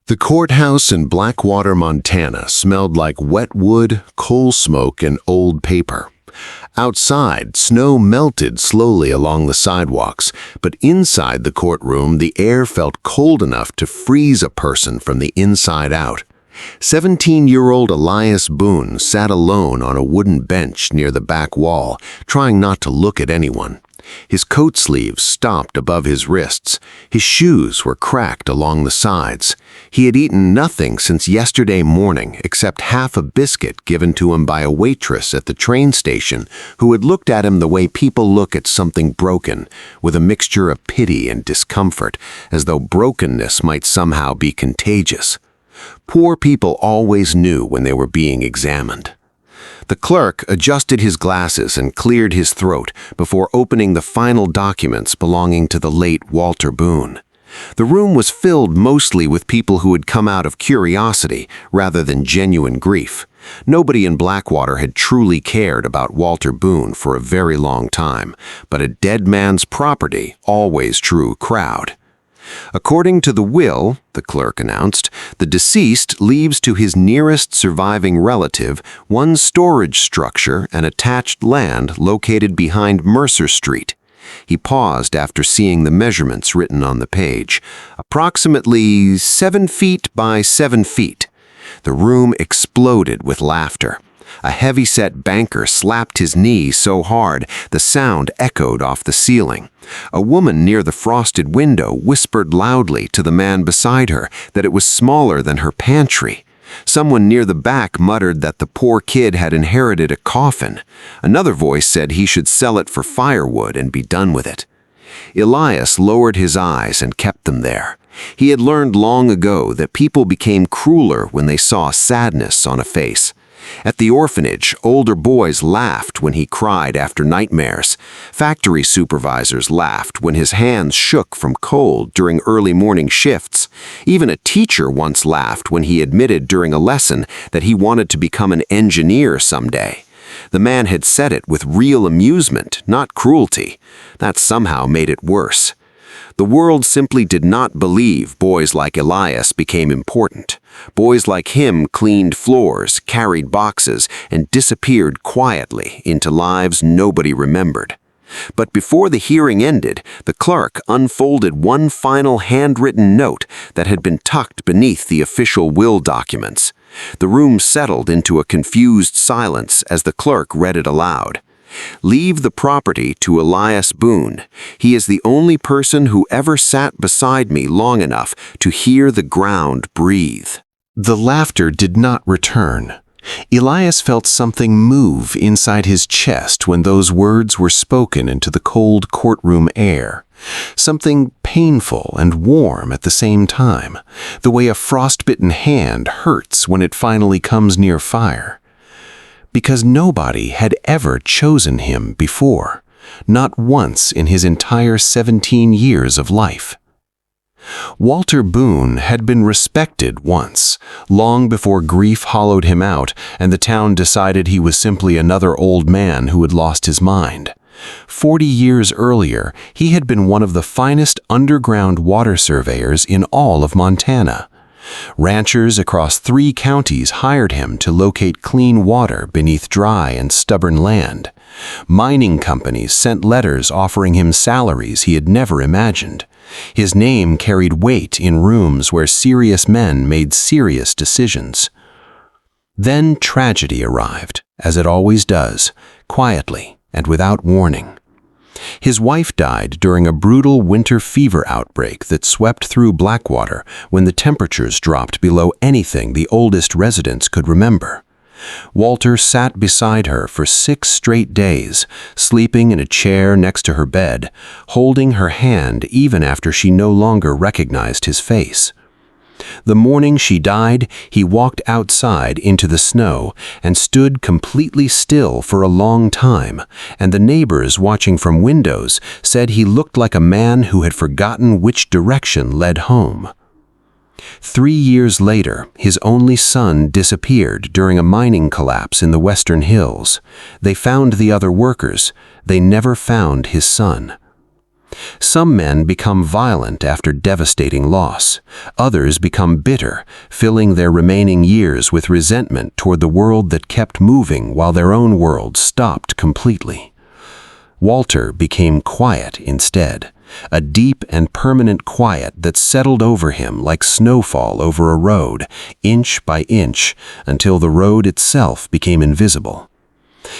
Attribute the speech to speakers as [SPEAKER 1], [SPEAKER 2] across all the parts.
[SPEAKER 1] The courthouse in Blackwater, Montana smelled like wet wood, coal smoke, and old paper. Outside, snow melted slowly along the sidewalks, but inside the courtroom, the air felt cold enough to freeze a person from the inside out. 17-year-old Elias Boone sat alone on a wooden bench near the back wall, trying not to look at anyone. His coat sleeves stopped above his wrists. His shoes were cracked along the sides. He had eaten nothing since yesterday morning except half a biscuit given to him by a waitress at the train station who had looked at him the way people look at something broken, with a mixture of pity and discomfort, as though brokenness might somehow be contagious. Poor people always knew when they were being examined. The clerk adjusted his glasses and cleared his throat before opening the final documents belonging to the late Walter Boone. The room was filled mostly with people who had come out of curiosity rather than genuine grief. Nobody in Blackwater had truly cared about Walter Boone for a very long time, but a dead man's property always drew a crowd. According to the will, the clerk announced, the deceased leaves to his nearest surviving relative one storage structure and attached land located behind Mercer Street. He paused after seeing the measurements written on the page. Approximately 7 feet by 7 feet. The room exploded with laughter. A heavy-set banker slapped his knee so hard the sound echoed off the ceiling. A woman near the frosted window whispered loudly to the man beside her that it was smaller than her pantry. Someone near the back muttered that the poor kid had inherited a coffin. Another voice said he should sell it for firewood and be done with it. Elias lowered his eyes and kept them there. He had learned long ago that people became crueler when they saw sadness on a face. At the orphanage, older boys laughed when he cried after nightmares. Factory supervisors laughed when his hands shook from cold during early morning shifts. Even a teacher once laughed when he admitted during a lesson that he wanted to become an engineer someday. The man had said it with real amusement, not cruelty. That somehow made it worse. The world simply did not believe boys like Elias became important. Boys like him cleaned floors, carried boxes, and disappeared quietly into lives nobody remembered. But before the hearing ended, the clerk unfolded one final handwritten note that had been tucked beneath the official will documents. The room settled into a confused silence as the clerk read it aloud. Leave the property to Elias Boone. He is the only person who ever sat beside me long enough to hear the ground breathe. The laughter did not return. Elias felt something move inside his chest when those words were spoken into the cold courtroom air. Something painful and warm at the same time, the way a frostbitten hand hurts when it finally comes near fire. Because nobody had ever chosen him before, not once in his entire 17 years of life. Walter Boone had been respected once, long before grief hollowed him out and the town decided he was simply another old man who had lost his mind. 40 years earlier, he had been one of the finest underground water surveyors in all of Montana. Ranchers across 3 counties hired him to locate clean water beneath dry and stubborn land. Mining companies sent letters offering him salaries he had never imagined. His name carried weight in rooms where serious men made serious decisions. Then tragedy arrived, as it always does, quietly and without warning. His wife died during a brutal winter fever outbreak that swept through Blackwater when the temperatures dropped below anything the oldest residents could remember. Walter sat beside her for 6 straight days, sleeping in a chair next to her bed, holding her hand even after she no longer recognized his face. The morning she died, he walked outside into the snow and stood completely still for a long time, and the neighbors watching from windows said he looked like a man who had forgotten which direction led home. 3 years later, his only son disappeared during a mining collapse in the western hills. They found the other workers. They never found his son.
[SPEAKER 2] Some men become violent after devastating loss. Others become bitter, filling their remaining years with resentment toward the world that kept moving while their own world stopped completely. Walter became quiet instead, a deep and permanent quiet that settled over him like snowfall over a road, inch by inch, until the road itself became invisible.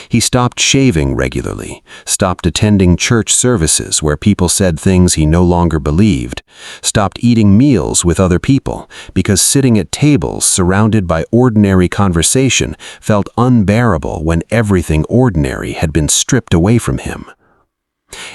[SPEAKER 2] He stopped shaving regularly, stopped attending church services where people said things he no longer believed, stopped eating meals with other people because sitting at tables surrounded by ordinary conversation felt unbearable when everything ordinary had been stripped away from him.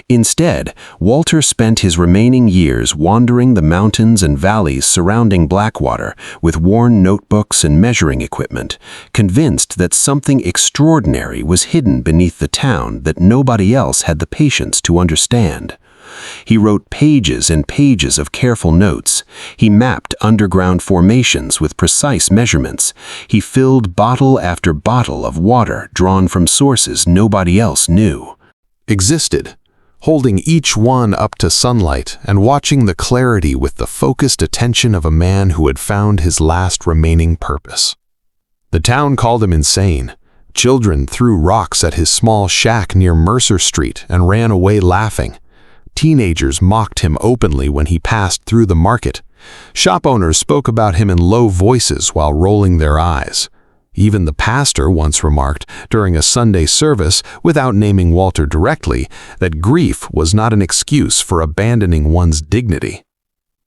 [SPEAKER 2] Instead, Walter spent his remaining years wandering the mountains and valleys surrounding Blackwater with worn notebooks and measuring equipment, convinced that something extraordinary was hidden beneath the town that nobody else had the patience to understand. He wrote pages and pages of careful notes. He mapped underground formations with precise measurements. He filled bottle after bottle of water drawn from sources nobody else knew
[SPEAKER 1] existed, holding each one up to sunlight and watching the clarity with the focused attention of a man who had found his last remaining purpose. The town called him insane. Children threw rocks at his small shack near Mercer Street and ran away laughing. Teenagers mocked him openly when he passed through the market. Shop owners spoke about him in low voices while rolling their eyes. Even the pastor once remarked during a Sunday service, without naming Walter directly, that grief was not an excuse for abandoning one's dignity.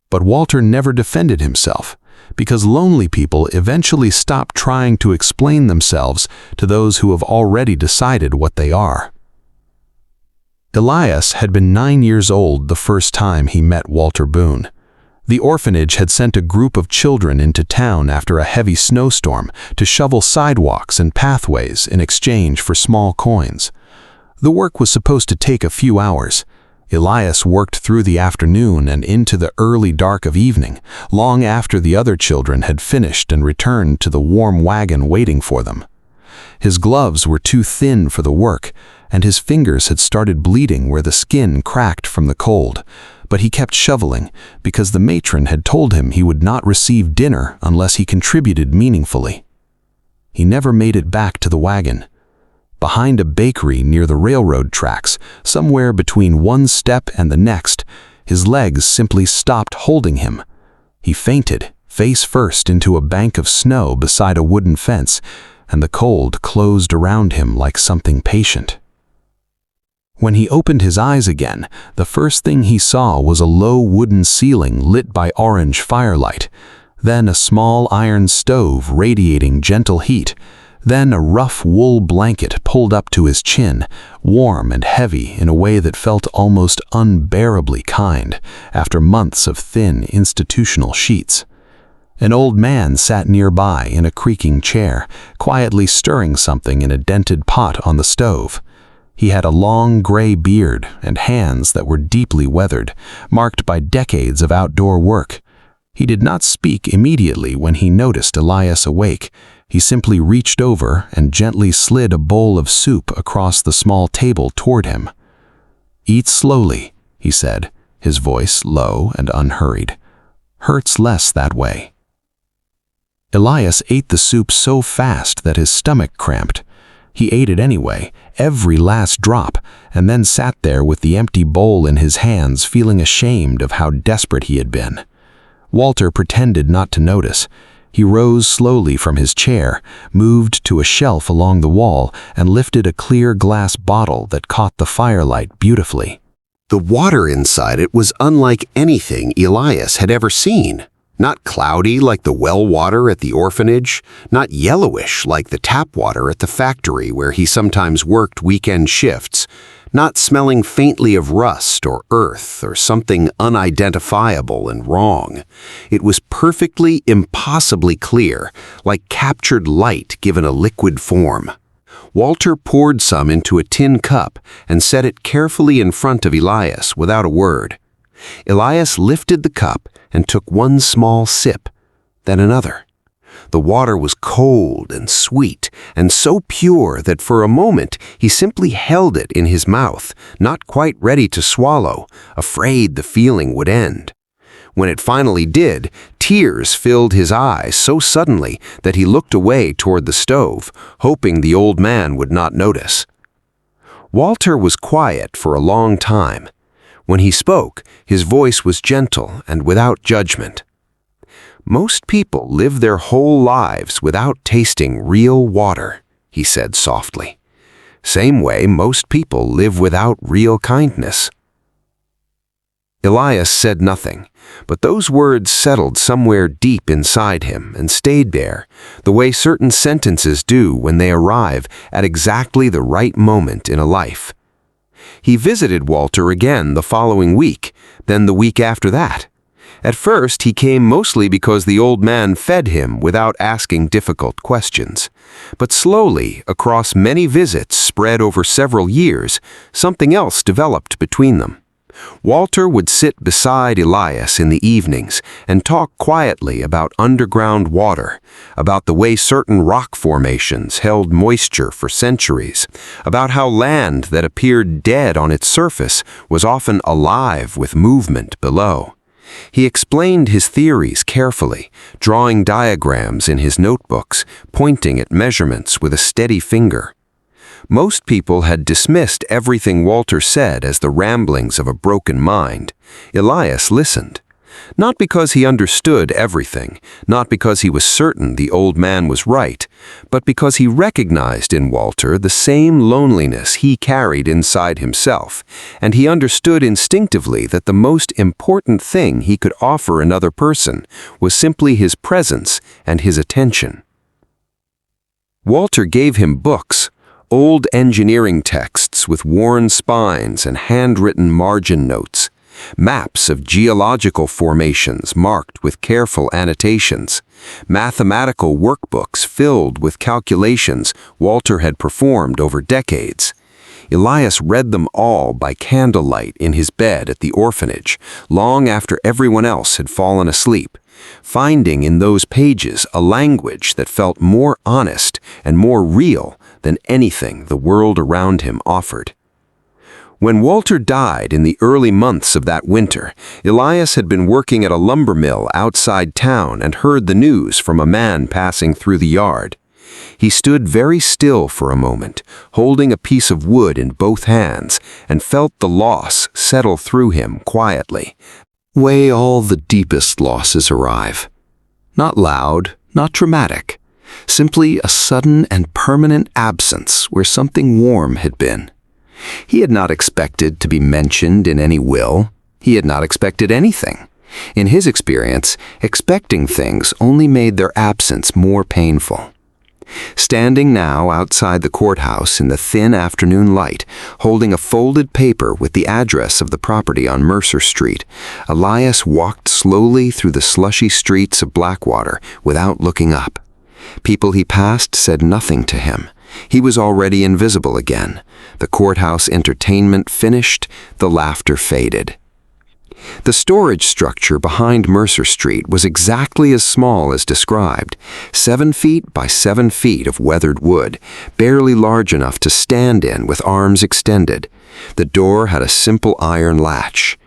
[SPEAKER 1] But Walter never defended himself, because lonely people eventually stop trying to explain themselves to those who have already decided what they are. Elias had been 9 years old the first time he met Walter Boone. The orphanage had sent a group of children into town after a heavy snowstorm to shovel sidewalks and pathways in exchange for small coins. The work was supposed to take a few hours. Elias worked through the afternoon and into the early dark of evening, long after the other children had finished and returned to the warm wagon waiting for them. His gloves were too thin for the work, and his fingers had started bleeding where the skin cracked from the cold. But he kept shoveling because the matron had told him he would not receive dinner unless he contributed meaningfully. He never made it back to the wagon. Behind a bakery near the railroad tracks, somewhere between one step and the next, his legs simply stopped holding him. He fainted, face first, into a bank of snow beside a wooden fence, and the cold closed around him like something patient. When he opened his eyes again, the first thing he saw was a low wooden ceiling lit by orange firelight, then a small iron stove radiating gentle heat, then a rough wool blanket pulled up to his chin, warm and heavy in a way that felt almost unbearably kind after months of thin institutional sheets. An old man sat nearby in a creaking chair, quietly stirring something in a dented pot on the stove. He had a long gray beard and hands that were deeply weathered, marked by decades of outdoor work. He did not speak immediately when he noticed Elias awake. He simply reached over and gently slid a bowl of soup across the small table toward him. "Eat slowly," he said, his voice low and unhurried. "Hurts less that way." Elias ate the soup so fast that his stomach cramped. He ate it anyway, every last drop, and then sat there with the empty bowl in his hands, feeling ashamed of how desperate he had been. Walter pretended not to notice. He rose slowly from his chair, moved to a shelf along the wall, and lifted a clear glass bottle that caught the firelight beautifully.
[SPEAKER 3] The water inside it was unlike anything Elias had ever seen. Not cloudy like the well water at the orphanage, not yellowish like the tap water at the factory where he sometimes worked weekend shifts, not smelling faintly of rust or earth or something unidentifiable and wrong. It was perfectly, impossibly clear, like captured light given a liquid form. Walter poured some into a tin cup and set it carefully in front of Elias without a word. Elias lifted the cup and took one small sip, then another. The water was cold and sweet, and so pure that for a moment he simply held it in his mouth, not quite ready to swallow, afraid the feeling would end. When it finally did, tears filled his eyes so suddenly that he looked away toward the stove, hoping the old man would not notice. Walter was quiet for a long time. When he spoke, his voice was gentle and without judgment. "Most people live their whole lives without tasting real water," he said softly. "Same way most people live without real kindness." Elias said nothing, but those words settled somewhere deep inside him and stayed there, the way certain sentences do when they arrive at exactly the right moment in a life. He visited Walter again the following week, then the week after that. At first, he came mostly because the old man fed him without asking difficult questions. But slowly, across many visits spread over several years, something else developed between them. Walter would sit beside Elias in the evenings and talk quietly about underground water, about the way certain rock formations held moisture for centuries, about how land that appeared dead on its surface was often alive with movement below. He explained his theories carefully, drawing diagrams in his notebooks, pointing at measurements with a steady finger. Most people had dismissed everything Walter said as the ramblings of a broken mind. Elias listened. Not because he understood everything, not because he was certain the old man was right, but because he recognized in Walter the same loneliness he carried inside himself, and he understood instinctively that the most important thing he could offer another person was simply his presence and his attention. Walter gave him books, old engineering texts with worn spines and handwritten margin notes, maps of geological formations marked with careful annotations, mathematical workbooks filled with calculations Walter had performed over decades. Elias read them all by candlelight in his bed at the orphanage, long after everyone else had fallen asleep, finding in those pages a language that felt more honest and more real than anything the world around him offered. When Walter died in the early months of that winter, Elias had been working at a lumber mill outside town and heard the news from a man passing through the yard. He stood very still for a moment, holding a piece of wood in both hands, and felt the loss settle through him quietly. Way all the deepest losses arrive. Not loud, not dramatic. Simply a sudden and permanent absence where something warm had been. He had not expected to be mentioned in any will. He had not expected anything. In his experience, expecting things only made their absence more painful. Standing now outside the courthouse in the thin afternoon light, holding a folded paper with the address of the property on Mercer Street, Elias walked slowly through the slushy streets of Blackwater without looking up. People he passed said nothing to him. He was already invisible again. The courthouse entertainment finished, the laughter faded. The storage structure behind Mercer Street was exactly as small as described, 7 feet by 7 feet of weathered wood, barely large enough to stand in with arms extended. The door had a simple iron latch.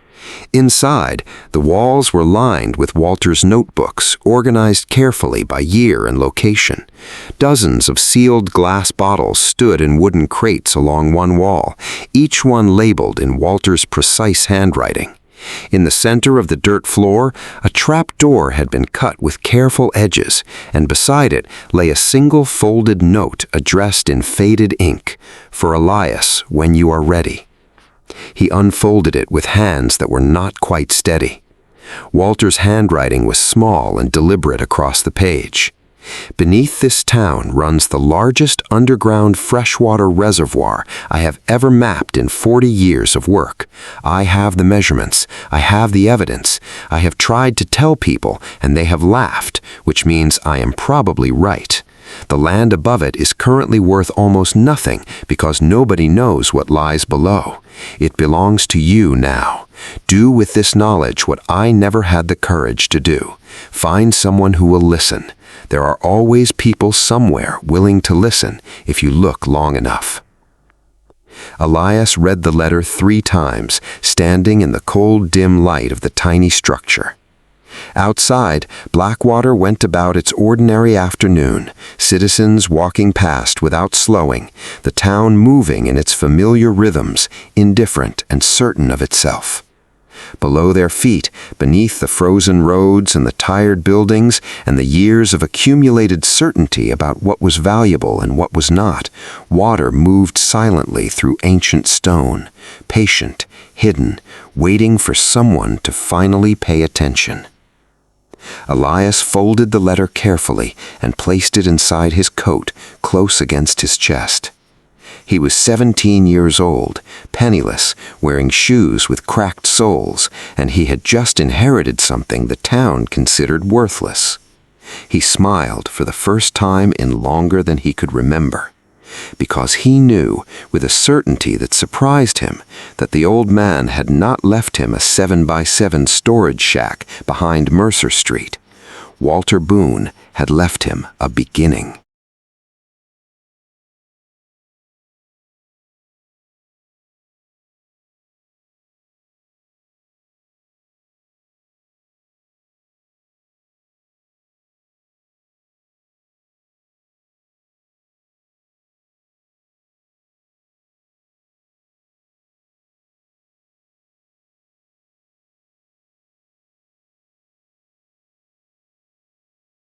[SPEAKER 3] Inside, the walls were lined with Walter's notebooks, organized carefully by year and location. Dozens of sealed glass bottles stood in wooden crates along one wall, each one labeled in Walter's precise handwriting. In the center of the dirt floor, a trap door had been cut with careful edges, and beside it lay a single folded note addressed in faded ink, "For Elias, when you are ready." He unfolded it with hands that were not quite steady. Walter's handwriting was small and deliberate across the page. Beneath this town runs the largest underground freshwater reservoir I have ever mapped in 40 years of work. I have the measurements. I have the evidence. I have tried to tell people, and they have laughed, which means I am probably right. The land above it is currently worth almost nothing because nobody knows what lies below. It belongs to you now. Do with this knowledge what I never had the courage to do. Find someone who will listen. There are always people somewhere willing to listen if you look long enough." Elias read the letter 3 times, standing in the cold, dim light of the tiny structure. Outside, Blackwater went about its ordinary afternoon, citizens walking past without slowing, the town moving in its familiar rhythms, indifferent and certain of itself. Below their feet, beneath the frozen roads and the tired buildings and the years of accumulated certainty about what was valuable and what was not, water moved silently through ancient stone, patient, hidden, waiting for someone to finally pay attention. Elias folded the letter carefully and placed it inside his coat, close against his chest. He was 17 years old, penniless, wearing shoes with cracked soles, and he had just inherited something the town considered worthless. He smiled for the first time in longer than he could remember, because he knew, with a certainty that surprised him, that the old man had not left him a 7x7 storage shack behind Mercer Street. Walter Boone had left him a beginning.